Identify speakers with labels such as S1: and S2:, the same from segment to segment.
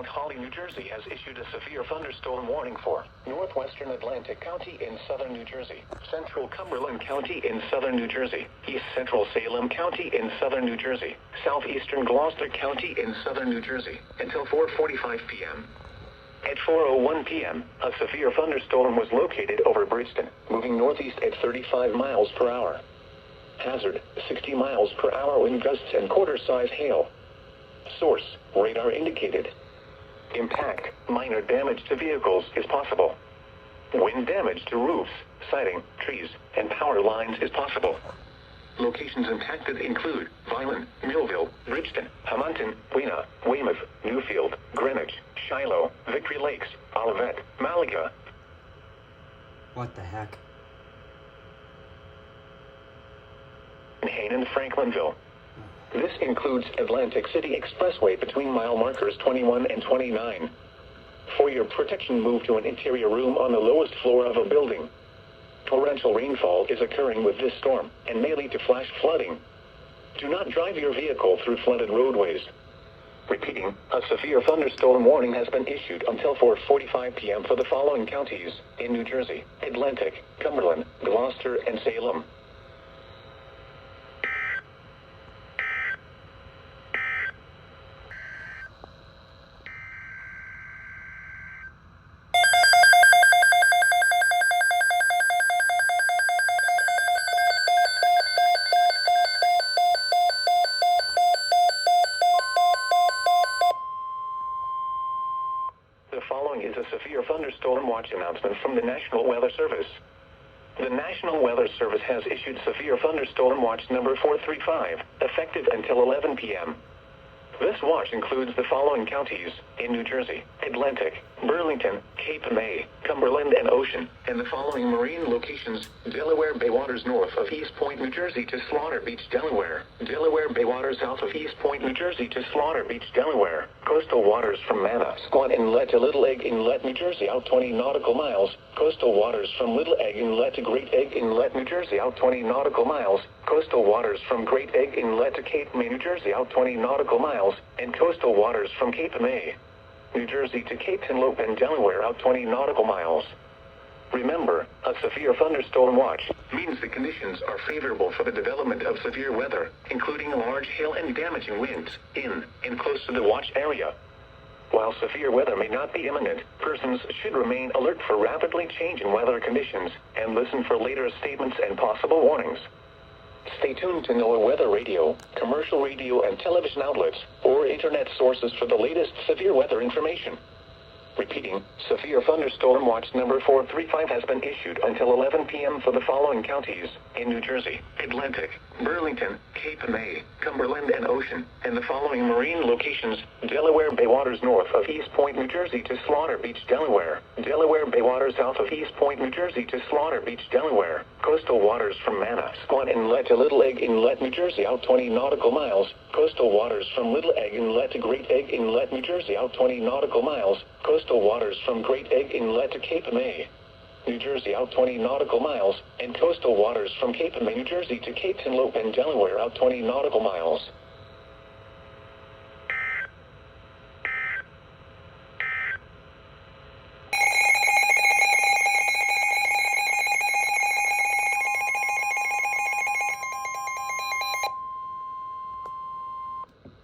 S1: Mount Holly, New Jersey has issued a severe thunderstorm warning for northwestern Atlantic County in southern New Jersey, central Cumberland County in southern New Jersey, east central Salem County in southern New Jersey, southeastern Gloucester County in southern New Jersey, until 4:45 p.m. At 4:01 p.m., a severe thunderstorm was located over Bridgeton, moving northeast at 35 miles per hour. Hazard, 60 miles per hour wind gusts and quarter-size hail. Source, radar indicated. Impact, minor damage to vehicles is possible. Wind damage to roofs, siding, trees, and power lines is possible. Locations impacted include Vineland, Millville, Bridgeton, Hamilton, Weena, Weymouth, Newfield, Greenwich, Shiloh, Victory Lakes, Olivet, Malaga.
S2: What the heck?
S1: Hain and Franklinville. This includes Atlantic City Expressway between mile markers 21 and 29. For your protection, move to an interior room on the lowest floor of a building. Torrential rainfall is occurring with this storm and may lead to flash flooding. Do not drive your vehicle through flooded roadways. Repeating, a severe thunderstorm warning has been issued until 4:45 p.m. for the following counties in New Jersey: Atlantic, Cumberland, Gloucester, and Salem. The following is a severe thunderstorm watch announcement from the National Weather Service. The National Weather Service has issued severe thunderstorm watch number 435, effective until 11 p.m. This watch includes the following counties in New Jersey: Atlantic, Burlington, Cape May, Cumberland, and Ocean, and the following marine locations: Delaware Bay waters north of East Point, New Jersey to Slaughter Beach, Delaware; Delaware Bay waters south of East Point, New Jersey to Slaughter Beach, Delaware; coastal waters from Manasquan Inlet to Little Egg Inlet, New Jersey, out 20 nautical miles; coastal waters from Little Egg Inlet to Great Egg Inlet, New Jersey, out 20 nautical miles; coastal waters from Great Egg Inlet to Cape May, New Jersey, out 20 nautical miles; and coastal waters from Cape May, New Jersey to Cape Henlopen and Delaware, out 20 nautical miles. Remember, a severe thunderstorm watch means the conditions are favorable for the development of severe weather, including large hail and damaging winds in and close to the watch area. While severe weather may not be imminent, persons should remain alert for rapidly changing weather conditions and listen for later statements and possible warnings. Stay tuned to NOAA Weather Radio, commercial radio and television outlets, or internet sources for the latest severe weather information. Repeating, severe thunderstorm watch number 435 has been issued until 11 p.m. for the following counties in New Jersey: Atlantic, Burlington, Cape May, Cumberland, and Ocean, and the following marine locations: Delaware Bay waters north of East Point, New Jersey to Slaughter Beach, Delaware; Delaware Bay waters south of East Point, New Jersey to Slaughter Beach, Delaware; coastal waters from Manasquan Inlet to Little Egg Inlet, New Jersey, out 20 nautical miles; coastal waters from Little Egg Inlet to Great Egg Inlet, New Jersey, out 20 nautical miles; coastal waters from Great Egg Inlet to Cape May, New Jersey, out 20 nautical miles; and coastal waters from Cape May, New Jersey to Cape Henlopen and Delaware, out 20 nautical miles.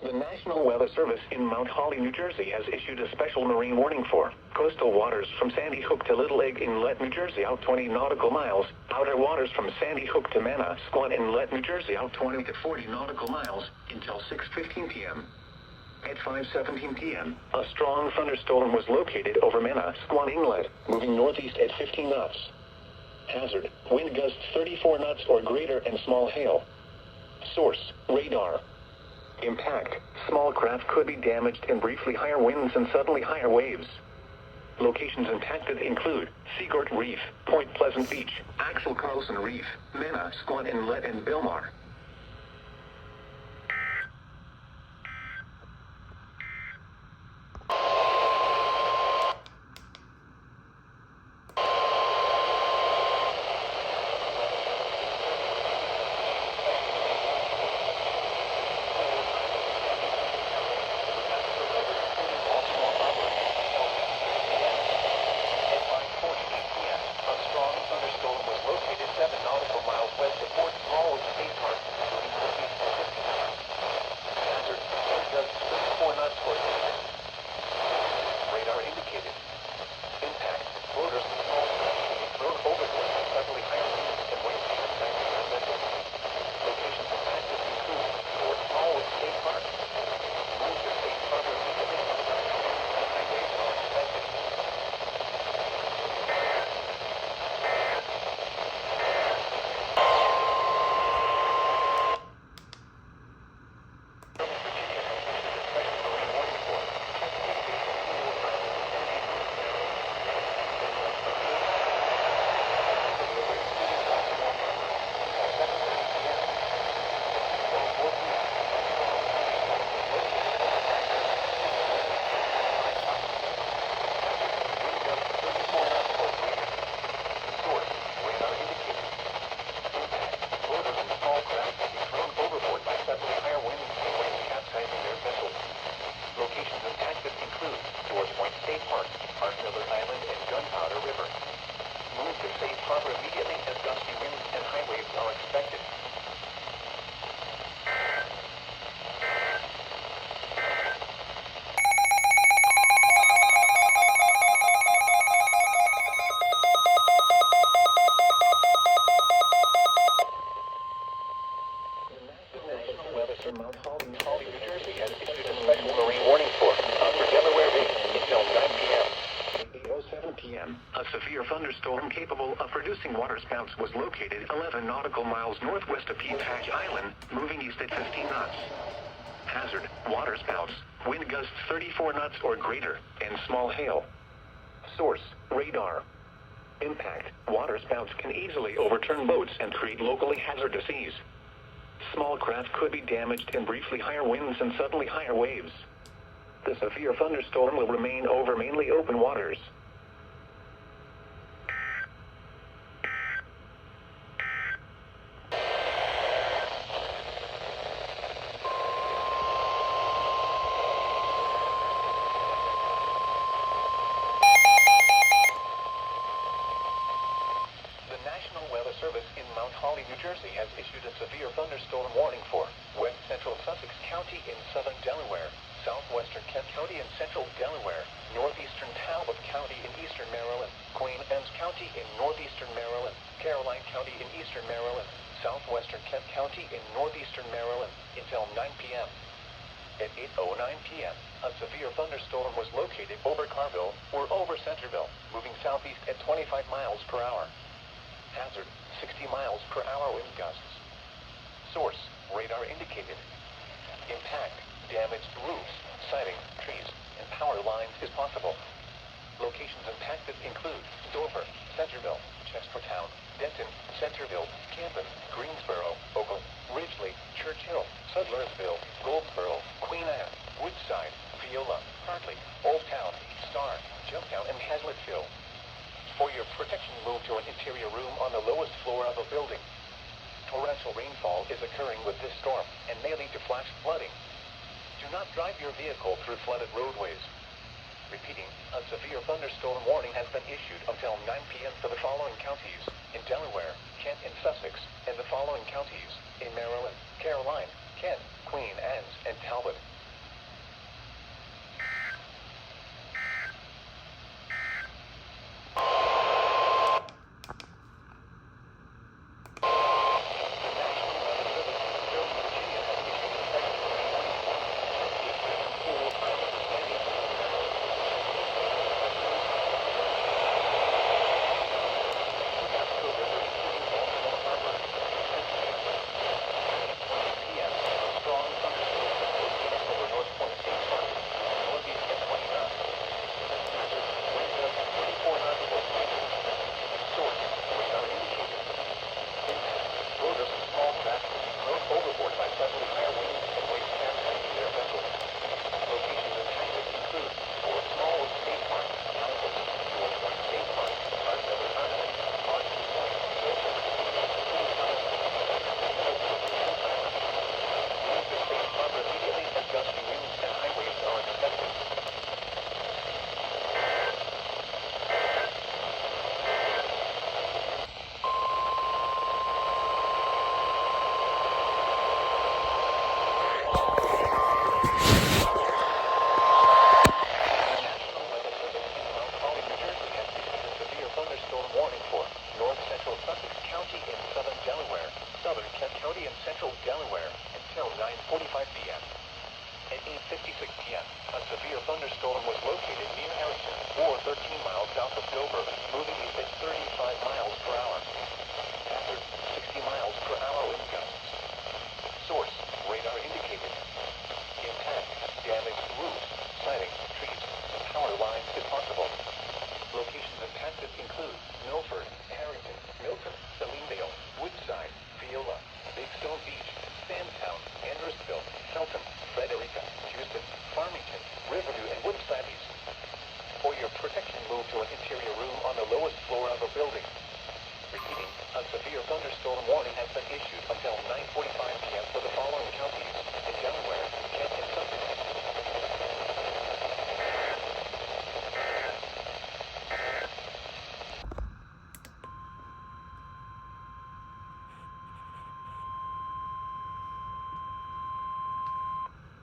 S1: The National Weather Service in Mount Holly, New Jersey has issued a special marine warning for coastal waters from Sandy Hook to Little Egg Inlet, New Jersey, out 20 nautical miles; outer waters from Sandy Hook to Manasquan Inlet, New Jersey, out 20 to 40 nautical miles until 6:15 p.m. At 5:17 p.m., a strong thunderstorm was located over Manasquan Inlet, moving northeast at 15 knots. Hazard, wind gusts 34 knots or greater and small hail. Source, radar. Impact, small craft could be damaged in briefly higher winds and suddenly higher waves. Locations impacted include Seagort Reef, Point Pleasant Beach, Axel Carlson Reef, Manasquan Inlet, and Bilmar. Mount Holly, New Jersey has issued a special marine warning for Upper Delaware Bay until 9 p.m. At 8:07 p.m., a severe thunderstorm capable of producing waterspouts was located 11 nautical miles northwest of Pea Patch Island, moving east at 15 knots. Hazard, waterspouts, wind gusts 34 knots or greater, and small hail. Source, radar. Impact, waterspouts can easily overturn boats and create locally hazardous seas. Small craft could be damaged in briefly higher winds and suddenly higher waves. The severe thunderstorm will remain over mainly open waters. The National Weather Service in Mount Holly, New Jersey has issued a severe thunderstorm warning for west central Sussex County in southern Delaware, southwestern Kent County in central Delaware, northeastern Talbot County in eastern Maryland, Queen Anne's County in northeastern Maryland, Caroline County in eastern Maryland, southwestern Kent County in northeastern Maryland until 9 p.m. At 8:09 p.m., a severe thunderstorm was located over Carville or over Centerville, moving southeast at 25 miles per hour. Hazard, 60 miles per hour wind gusts. Source, radar indicated. Impact, damaged roofs, siding, trees, and power lines is possible. Locations impacted include Dover, Centerville, Chestertown, Denton, Centerville, Camden, Greensboro, Oakland, Ridgely, Churchill, Sudlersville, Goldsboro, Queen Anne, Woodside, Viola, Hartley, Old Town, Star, Jumptown, and Hazlettville. For your protection, move to an interior room on the lowest floor of a building. Torrential rainfall is occurring with this storm and may lead to flash flooding. Do not drive your vehicle through flooded roadways. Repeating, a severe thunderstorm warning has been issued until 9 p.m. for the following counties in Delaware, Kent, and Sussex, and the following counties in Maryland, Caroline, Kent, Queen Anne's, and Talbot. Central Delaware until 9:45 p.m. At 8:56 p.m., a severe thunderstorm was located near Harrington, or 13 miles south of Dover, moving east at 35 miles per hour. Hazard, 60 miles per hour wind gusts. Source, radar indicated. Impact, damaged roofs, siding, trees, and power lines is possible. Locations impacted include Milford, Harrington, Milton, Salineville, Woodside, Viola, Big Stone Beach, Sandtown, Andrewsville, Felton, Frederica, Houston, Farmington, Riverview, and Woodside. For your protection, move to an interior room on the lowest floor of a building. Repeating, a severe thunderstorm warning has been issued until 9:45 p.m. for the following counties in Delaware, Kent, and Sussex.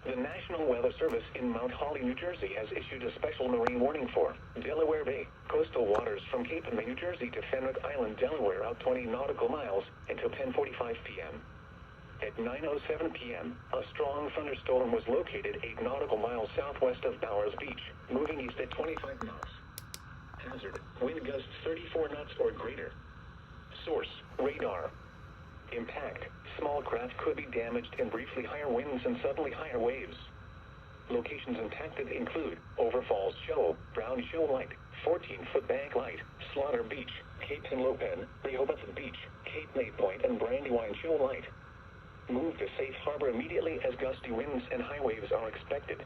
S1: The National Weather Service in Mount Holly, New Jersey has issued a special marine warning for Delaware Bay, coastal waters from Cape May, New Jersey to Fenwick Island, Delaware, out 20 nautical miles until 10:45 p.m. At 9:07 p.m., a strong thunderstorm was located 8 nautical miles southwest of Bowers Beach, moving east at 25 knots. Hazard, wind gusts 34 knots or greater. Source, radar. Impact, small craft could be damaged in briefly higher winds and suddenly higher waves. Locations impacted include Overfalls Shoal, Brown Shoal Light, 14-foot Bank Light, Slaughter Beach, Cape Henlopen, Rehoboth Beach, Cape May Point, and Brandywine Shoal Light. Move to safe harbor immediately as gusty winds and high waves are expected.